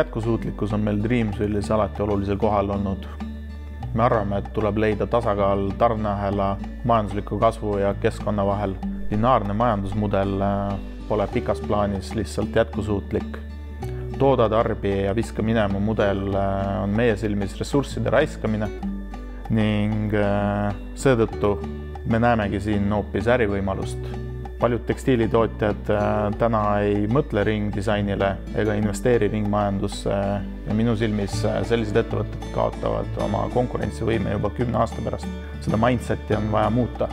Jätkusuutlikkus on meil Dreamsvillis alati olulisel kohal olnud. Me arvame, et tuleb leida tasakaal tarneahela, majandusliku kasvu ja keskkonna vahel. Lineaarne majandusmudel pole pikas plaanis lihtsalt jätkusuutlik. Tooda, tarbi ja viska minema mudel on meie silmis ressursside raiskamine ning seetõttu me näemegi siin hoopis ärivõimalust. Paljud tekstiilitootjad täna ei mõtle ringdisainile ega investeeri ringmajandusse ja minu silmis sellised ettevõtted kaotavad oma konkurentsivõime juba 10 aasta pärast. Seda mindseti on vaja muuta.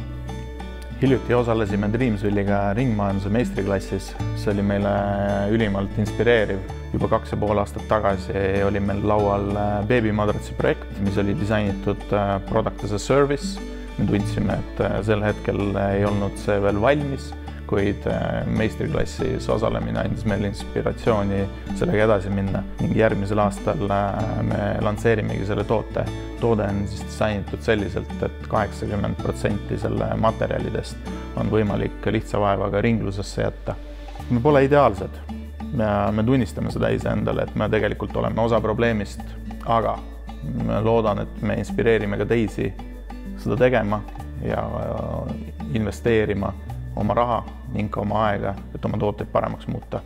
Hiljuti osalesime Dreamsvilliga ringmajanduse meistriklassis. See oli meile ülimalt inspireeriv. Juba 2,5 aastat tagasi oli meil laual beebimadratsi projekt, mis oli disainitud product as a service. Me tundsime, et sel hetkel ei olnud see veel valmis, kuid meistriklassis osalemine andis meile inspiratsiooni sellega edasi minna ning järgmisel aastal me lansseerimegi selle toote. Toode on siis disainitud selliselt, et 80% selle materjalidest on võimalik lihtsa vaevaga ringlusesse jätta. Me pole ideaalsed ja me tunnistame seda iseendale, et me tegelikult oleme osa probleemist, aga me loodan, et me inspireerime ka teisi seda tegema ja investeerima oma raha ning oma aega, et oma tooteid paremaks muuta.